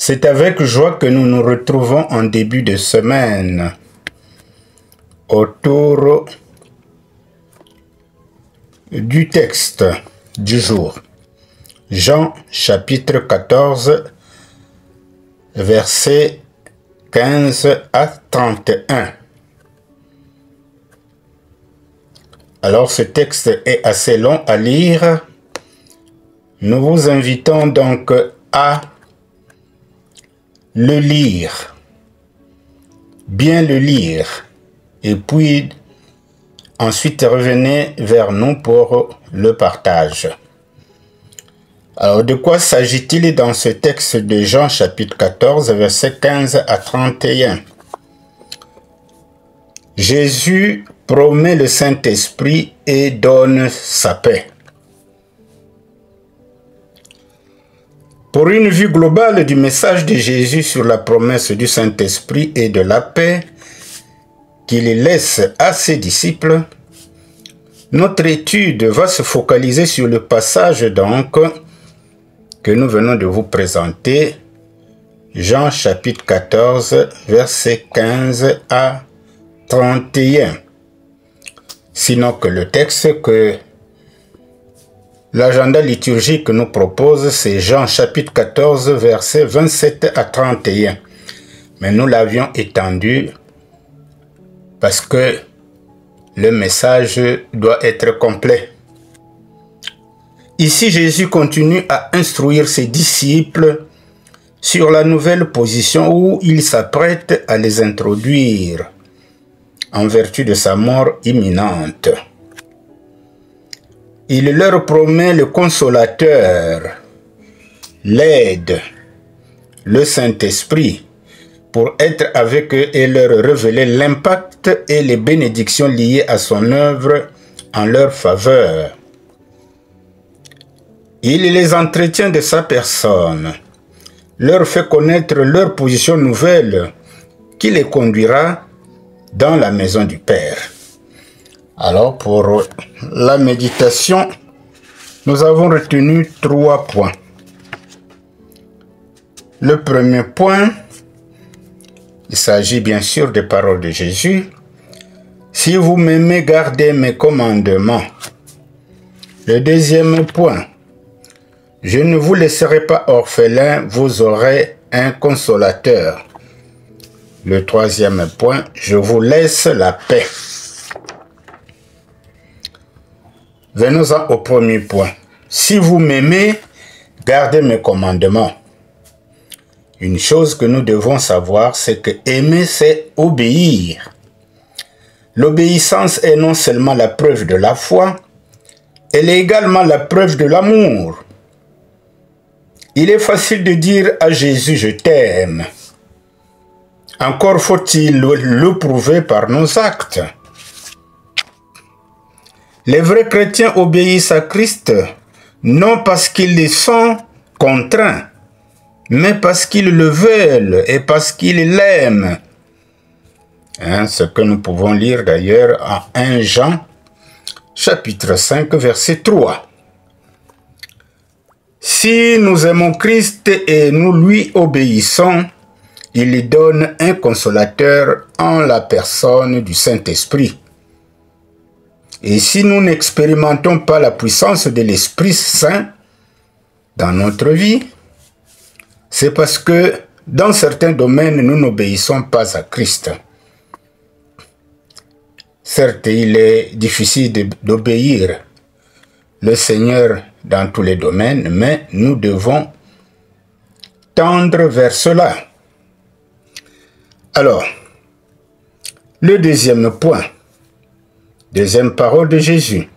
C'est avec joie que nous nous retrouvons en début de semaine autour du texte du jour. Jean chapitre 14, versets 15 à 31. Alors ce texte est assez long à lire. Nous vous invitons donc à le lire, bien le lire, et puis ensuite revenez vers nous pour le partage. Alors de quoi s'agit-il dans ce texte de Jean chapitre 14, versets 15 à 31? Jésus promet le Saint-Esprit et donne sa paix. Pour une vue globale du message de Jésus sur la promesse du Saint-Esprit et de la paix qu'il laisse à ses disciples, notre étude va se focaliser sur le passage donc que nous venons de vous présenter, Jean chapitre 14, versets 15 à 31. Sinon que le texte que l'agenda liturgique nous propose, c'est Jean chapitre 14, versets 27 à 31. Mais nous l'avions étendu parce que le message doit être complet. Ici, Jésus continue à instruire ses disciples sur la nouvelle position où il s'apprête à les introduire en vertu de sa mort imminente. Il leur promet le consolateur, l'aide, le Saint-Esprit, pour être avec eux et leur révéler l'impact et les bénédictions liées à son œuvre en leur faveur. Il les entretient de sa personne, leur fait connaître leur position nouvelle qui les conduira dans la maison du Père. Alors pour la méditation, nous avons retenu 3 points. Le premier point, il s'agit bien sûr des paroles de Jésus. Si vous m'aimez, gardez mes commandements. Le deuxième point, je ne vous laisserai pas orphelin, vous aurez un consolateur. Le troisième point, je vous laisse la paix. Venons-en au premier point. Si vous m'aimez, gardez mes commandements. Une chose que nous devons savoir, c'est que aimer, c'est obéir. L'obéissance est non seulement la preuve de la foi, elle est également la preuve de l'amour. Il est facile de dire à Jésus, je t'aime. Encore faut-il le prouver par nos actes. Les vrais chrétiens obéissent à Christ, non parce qu'ils les sont contraints, mais parce qu'ils le veulent et parce qu'ils l'aiment. Ce que nous pouvons lire d'ailleurs en 1 Jean, chapitre 5, verset 3. Si nous aimons Christ et nous lui obéissons, il lui donne un consolateur en la personne du Saint-Esprit. Et si nous n'expérimentons pas la puissance de l'Esprit Saint dans notre vie, c'est parce que dans certains domaines, nous n'obéissons pas à Christ. Certes, il est difficile d'obéir le Seigneur dans tous les domaines, mais nous devons tendre vers cela. Alors, le deuxième point, deuxième parole de Jésus.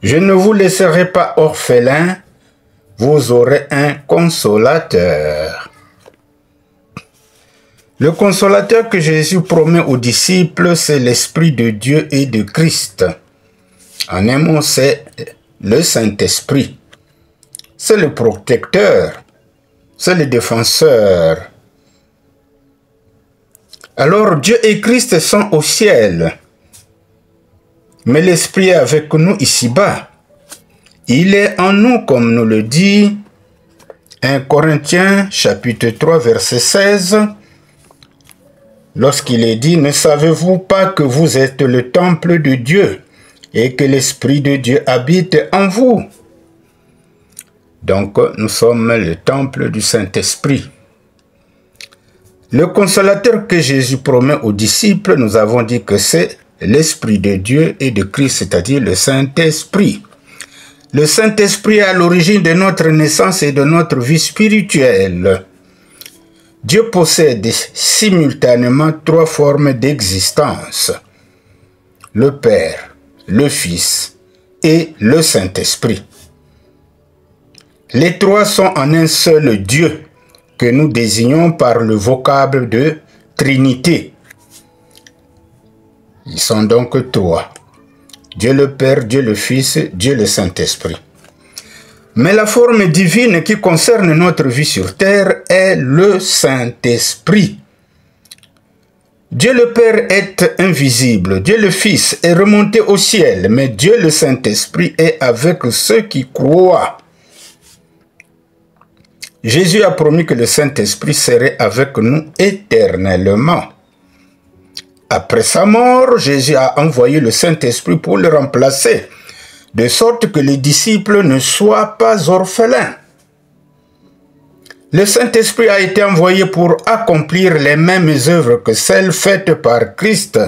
Je ne vous laisserai pas orphelin, vous aurez un consolateur. Le consolateur que Jésus promet aux disciples, c'est l'Esprit de Dieu et de Christ. En un mot, c'est le Saint-Esprit. C'est le protecteur, c'est le défenseur. Alors Dieu et Christ sont au ciel. Mais l'Esprit est avec nous ici-bas. Il est en nous, comme nous le dit 1 Corinthiens chapitre 3 verset 16, lorsqu'il est dit « Ne savez-vous pas que vous êtes le temple de Dieu et que l'Esprit de Dieu habite en vous ?» Donc, nous sommes le temple du Saint-Esprit. Le consolateur que Jésus promet aux disciples, nous avons dit que c'est l'Esprit de Dieu et de Christ, c'est-à-dire le Saint-Esprit. Le Saint-Esprit est à l'origine de notre naissance et de notre vie spirituelle. Dieu possède simultanément trois formes d'existence: le Père, le Fils et le Saint-Esprit. Les trois sont en un seul Dieu, que nous désignons par le vocable de Trinité. Ils sont donc trois: Dieu le Père, Dieu le Fils, Dieu le Saint-Esprit. Mais la forme divine qui concerne notre vie sur terre est le Saint-Esprit. Dieu le Père est invisible, Dieu le Fils est remonté au ciel, mais Dieu le Saint-Esprit est avec ceux qui croient. Jésus a promis que le Saint-Esprit serait avec nous éternellement. Après sa mort, Jésus a envoyé le Saint-Esprit pour le remplacer, de sorte que les disciples ne soient pas orphelins. Le Saint-Esprit a été envoyé pour accomplir les mêmes œuvres que celles faites par Christ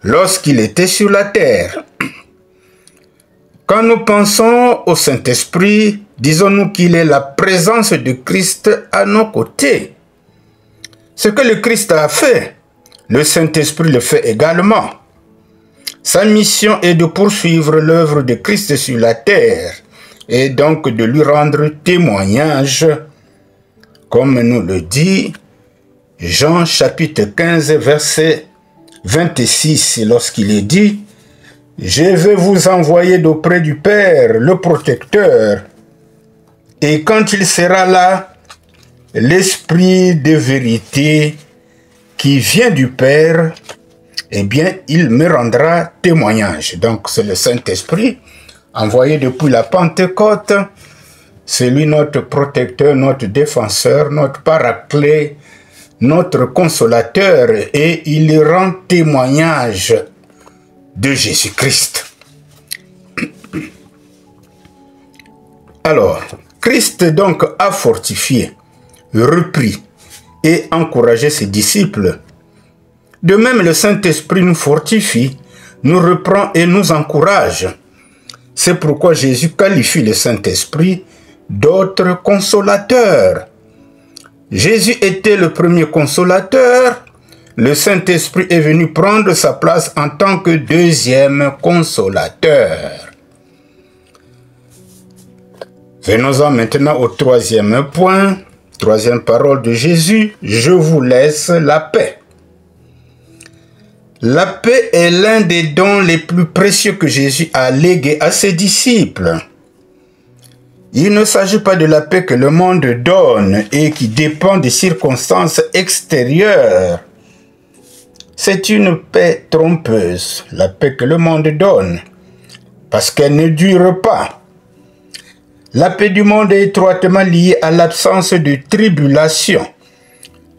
lorsqu'il était sur la terre. Quand nous pensons au Saint-Esprit, disons-nous qu'il est la présence de Christ à nos côtés. Ce que le Christ a fait, le Saint-Esprit le fait également. Sa mission est de poursuivre l'œuvre de Christ sur la terre et donc de lui rendre témoignage, comme nous le dit Jean chapitre 15 verset 26, lorsqu'il est dit « Je vais vous envoyer d'auprès du Père le protecteur, et quand il sera là, l'Esprit de vérité qui vient du Père, eh bien, il me rendra témoignage. » Donc, c'est le Saint-Esprit, envoyé depuis la Pentecôte. C'est lui notre protecteur, notre défenseur, notre paraclet, notre consolateur, et il rend témoignage de Jésus-Christ. Alors, Christ donc a fortifié, repris et encouragé ses disciples. De même, le Saint-Esprit nous fortifie, nous reprend et nous encourage. C'est pourquoi Jésus qualifie le Saint-Esprit d'autre consolateur. Jésus était le premier consolateur. Le Saint-Esprit est venu prendre sa place en tant que deuxième consolateur. Venons-en maintenant au troisième point, troisième parole de Jésus. Je vous laisse la paix. La paix est l'un des dons les plus précieux que Jésus a légués à ses disciples. Il ne s'agit pas de la paix que le monde donne et qui dépend des circonstances extérieures. C'est une paix trompeuse, la paix que le monde donne, parce qu'elle ne dure pas. La paix du monde est étroitement liée à l'absence de tribulation,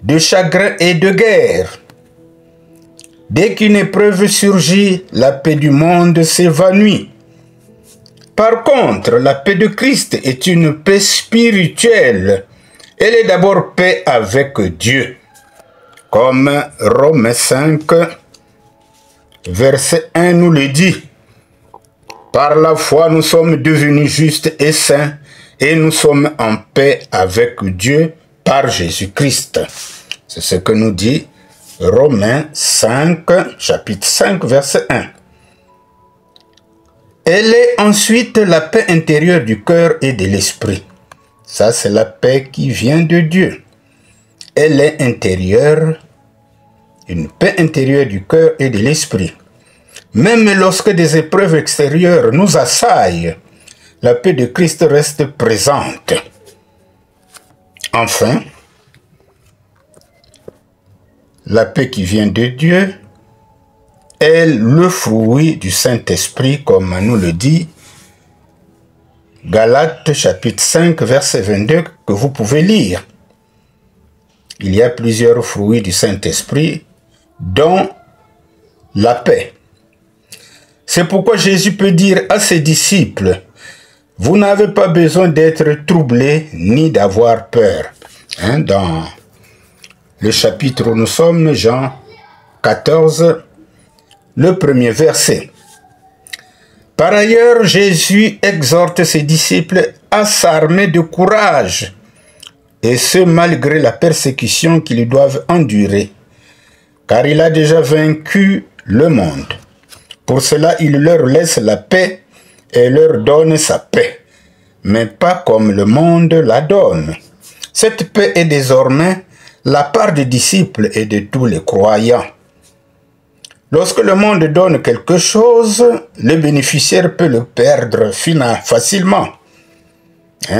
de chagrin et de guerre. Dès qu'une épreuve surgit, la paix du monde s'évanouit. Par contre, la paix de Christ est une paix spirituelle. Elle est d'abord paix avec Dieu. Comme Romains 5, verset 1 nous le dit. Par la foi, nous sommes devenus justes et saints, et nous sommes en paix avec Dieu par Jésus-Christ. C'est ce que nous dit Romains 5, chapitre 5, verset 1. Elle est ensuite la paix intérieure du cœur et de l'esprit. Ça, c'est la paix qui vient de Dieu. Elle est intérieure, une paix intérieure du cœur et de l'esprit. Même lorsque des épreuves extérieures nous assaillent, la paix de Christ reste présente. Enfin, la paix qui vient de Dieu est le fruit du Saint-Esprit, comme nous le dit Galates chapitre 5 verset 22 que vous pouvez lire. Il y a plusieurs fruits du Saint-Esprit, dont la paix. C'est pourquoi Jésus peut dire à ses disciples, « Vous n'avez pas besoin d'être troublés ni d'avoir peur. » Dans le chapitre où nous sommes, Jean 14, le premier verset. Par ailleurs, Jésus exhorte ses disciples à s'armer de courage, et ce malgré la persécution qu'ils doivent endurer, car il a déjà vaincu le monde. Pour cela, il leur laisse la paix et leur donne sa paix, mais pas comme le monde la donne. Cette paix est désormais la part des disciples et de tous les croyants. Lorsque le monde donne quelque chose, le bénéficiaire peut le perdre facilement.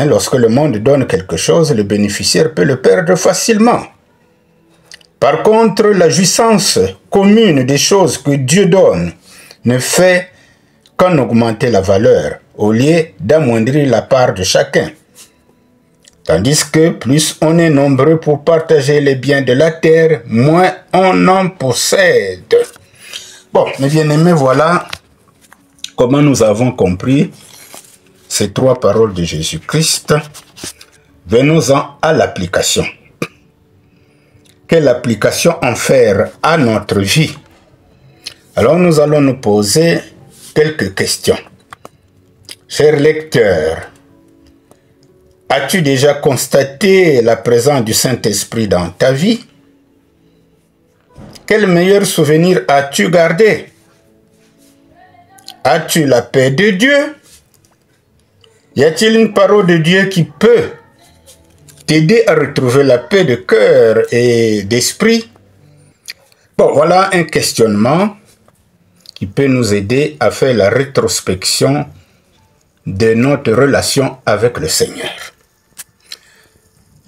Lorsque le monde donne quelque chose, le bénéficiaire peut le perdre facilement. Par contre, la jouissance commune des choses que Dieu donne ne fait qu'en augmenter la valeur, au lieu d'amoindrir la part de chacun. Tandis que plus on est nombreux pour partager les biens de la terre, moins on en possède. Bon, mes bien-aimés, voilà comment nous avons compris ces trois paroles de Jésus-Christ. Venons-en à l'application. Quelle application en faire à notre vie? Alors nous allons nous poser quelques questions. Chers lecteurs, as-tu déjà constaté la présence du Saint-Esprit dans ta vie? Quel meilleur souvenir as-tu gardé? As-tu la paix de Dieu? Y a-t-il une parole de Dieu qui peut t'aider à retrouver la paix de cœur et d'esprit? Bon, voilà un questionnement qui peut nous aider à faire la rétrospection de notre relation avec le Seigneur.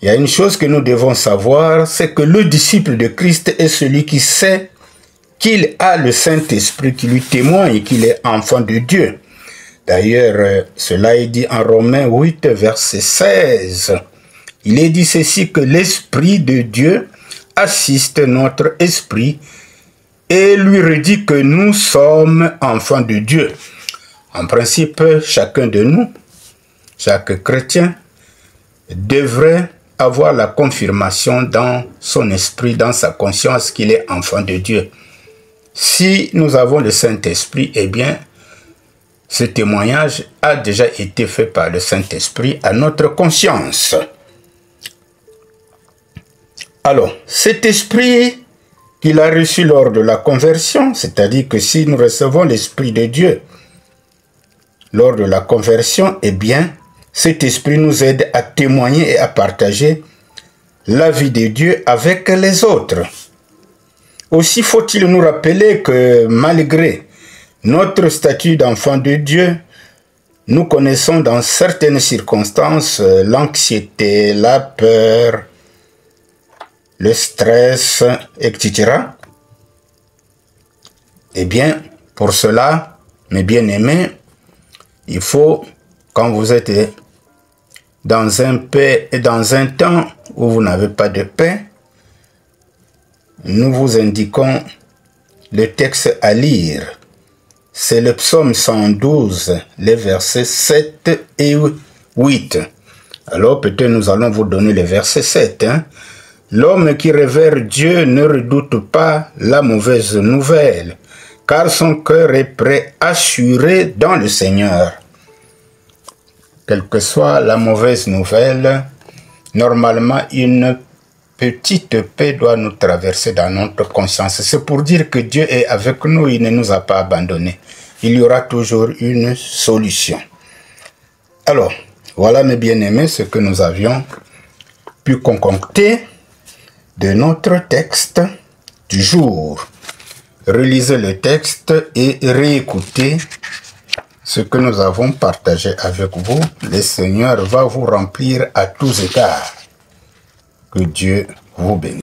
Il y a une chose que nous devons savoir, c'est que le disciple de Christ est celui qui sait qu'il a le Saint-Esprit qui lui témoigne qu'il est enfant de Dieu. D'ailleurs, cela est dit en Romains 8, verset 16. Il est dit ceci, que l'Esprit de Dieu assiste notre esprit et lui redit que nous sommes enfants de Dieu. En principe, chacun de nous, chaque chrétien, devrait avoir la confirmation dans son esprit, dans sa conscience qu'il est enfant de Dieu. Si nous avons le Saint-Esprit, eh bien, ce témoignage a déjà été fait par le Saint-Esprit à notre conscience. Alors, cet esprit qu'il a reçu lors de la conversion, c'est-à-dire que si nous recevons l'Esprit de Dieu lors de la conversion, eh bien, cet esprit nous aide à témoigner et à partager la vie de Dieu avec les autres. Aussi faut-il nous rappeler que malgré notre statut d'enfant de Dieu, nous connaissons dans certaines circonstances l'anxiété, la peur, le stress, etc. Eh bien, pour cela, mes bien-aimés, il faut, quand vous êtes dans un temps où vous n'avez pas de paix, nous vous indiquons le texte à lire. C'est le psaume 112, les versets 7 et 8. Alors peut-être nous allons vous donner le verset 7. L'homme qui révère Dieu ne redoute pas la mauvaise nouvelle, car son cœur est prêt, assuré dans le Seigneur. Quelle que soit la mauvaise nouvelle, normalement une petite paix doit nous traverser dans notre conscience. C'est pour dire que Dieu est avec nous, il ne nous a pas abandonnés. Il y aura toujours une solution. Alors, voilà mes bien-aimés ce que nous avions pu concocter de notre texte du jour. Relisez le texte et réécoutez ce que nous avons partagé avec vous. Le Seigneur va vous remplir à tous égards. Que Dieu vous bénisse.